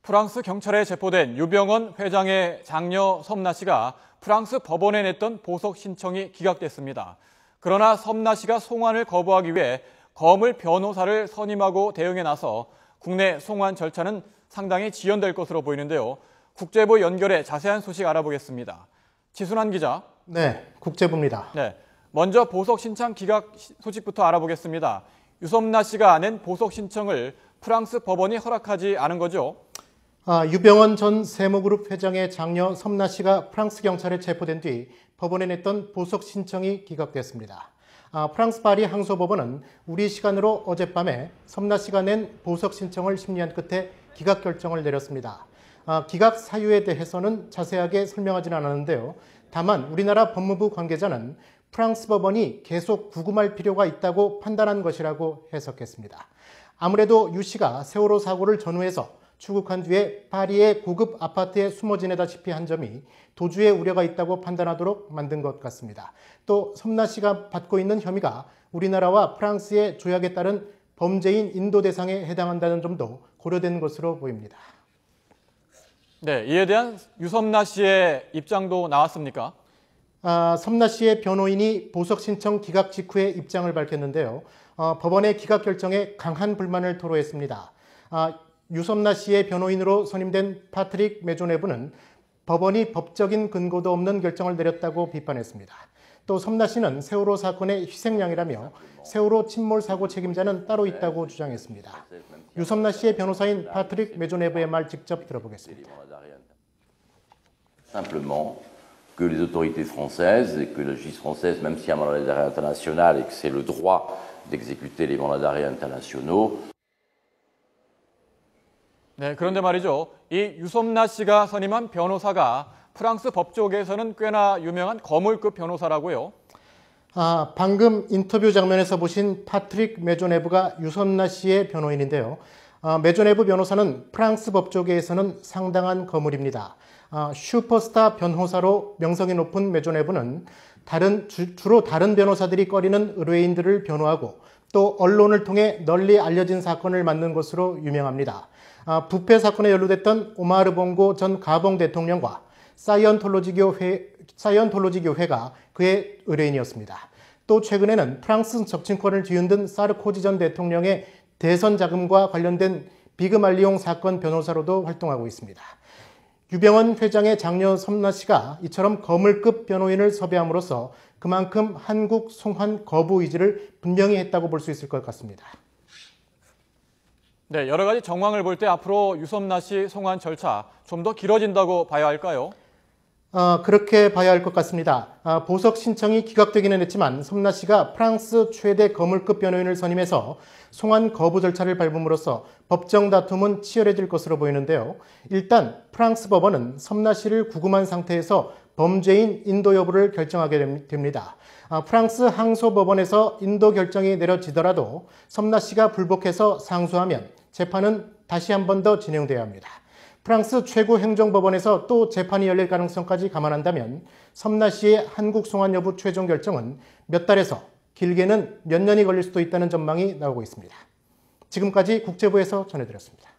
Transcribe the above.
프랑스 경찰에 체포된 유병언 회장의 장녀 섬나 씨가 프랑스 법원에 냈던 보석 신청이 기각됐습니다. 그러나 섬나 씨가 송환을 거부하기 위해 거물 변호사를 선임하고 대응에 나서 국내 송환 절차는 상당히 지연될 것으로 보이는데요. 국제부 연결해 자세한 소식 알아보겠습니다. 지순환 기자. 네, 국제부입니다. 네, 먼저 보석 신청 기각 소식부터 알아보겠습니다. 유섬나 씨가 낸 보석 신청을 프랑스 법원이 허락하지 않은 거죠? 유병언 전 세무그룹 회장의 장녀 섬나 씨가 프랑스 경찰에 체포된 뒤 법원에 냈던 보석 신청이 기각됐습니다. 프랑스 파리 항소법원은 우리 시간으로 어젯밤에 섬나 씨가 낸 보석 신청을 심리한 끝에 기각 결정을 내렸습니다. 기각 사유에 대해서는 자세하게 설명하지는 않았는데요. 다만 우리나라 법무부 관계자는 프랑스 법원이 계속 구금할 필요가 있다고 판단한 것이라고 해석했습니다. 아무래도 유 씨가 세월호 사고를 전후해서 출국한 뒤에 파리의 고급 아파트에 숨어 지내다시피 한 점이 도주의 우려가 있다고 판단하도록 만든 것 같습니다. 또 섬나 씨가 받고 있는 혐의가 우리나라와 프랑스의 조약에 따른 범죄인 인도 대상에 해당한다는 점도 고려된 것으로 보입니다. 네, 이에 대한 유섬나 씨의 입장도 나왔습니까? 섬나 씨의 변호인이 보석 신청 기각 직후에 입장을 밝혔는데요. 법원의 기각 결정에 강한 불만을 토로했습니다. 유섬나 씨의 변호인으로 선임된 파트릭 메조네브는 법원이 법적인 근거도 없는 결정을 내렸다고 비판했습니다. 또 섬나 씨는 세월호 사건의 희생양이라며 세월호 침몰 사고 책임자는 따로 있다고 주장했습니다. 유섬나 씨의 변호사인 파트릭 메조네브의 말 직접 들어보겠습니다. Simplement que les autorités françaises et que la justice française, même s'il y a un mandat d'arrêt international et que c'est le droit d'exécuter les mandats d'arrêt internationaux. 네, 그런데 말이죠. 이 유섬나 씨가 선임한 변호사가 프랑스 법조계에서는 꽤나 유명한 거물급 변호사라고요. 방금 인터뷰 장면에서 보신 파트릭 메조네브가 유섬나 씨의 변호인인데요. 메조네브 변호사는 프랑스 법조계에서는 상당한 거물입니다. 슈퍼스타 변호사로 명성이 높은 메조네브는 주로 다른 변호사들이 꺼리는 의뢰인들을 변호하고 또 언론을 통해 널리 알려진 사건을 맡는 것으로 유명합니다. 부패 사건에 연루됐던 오마르 봉고 전 가봉 대통령과 사이언톨로지 교회가 그의 의뢰인이었습니다. 또 최근에는 프랑스 적진권을 뒤흔든 사르코지 전 대통령의 대선 자금과 관련된 비그말리옹 사건 변호사로도 활동하고 있습니다. 유병언 회장의 장녀 섬나 씨가 이처럼 거물급 변호인을 섭외함으로써 그만큼 한국 송환 거부 의지를 분명히 했다고 볼 수 있을 것 같습니다. 네, 여러 가지 정황을 볼 때 앞으로 유섬나 씨 송환 절차 좀 더 길어진다고 봐야 할까요? 그렇게 봐야 할 것 같습니다. 보석 신청이 기각되기는 했지만 섬나 씨가 프랑스 최대 거물급 변호인을 선임해서 송환 거부 절차를 밟음으로써 법정 다툼은 치열해질 것으로 보이는데요. 일단 프랑스 법원은 섬나 씨를 구금한 상태에서 범죄인 인도 여부를 결정하게 됩니다. 프랑스 항소법원에서 인도 결정이 내려지더라도 섬나 씨가 불복해서 상소하면 재판은 다시 한 번 더 진행돼야 합니다. 프랑스 최고행정법원에서 또 재판이 열릴 가능성까지 감안한다면 섬나 씨의 한국 송환 여부 최종 결정은 몇 달에서 길게는 몇 년이 걸릴 수도 있다는 전망이 나오고 있습니다. 지금까지 국제부에서 전해드렸습니다.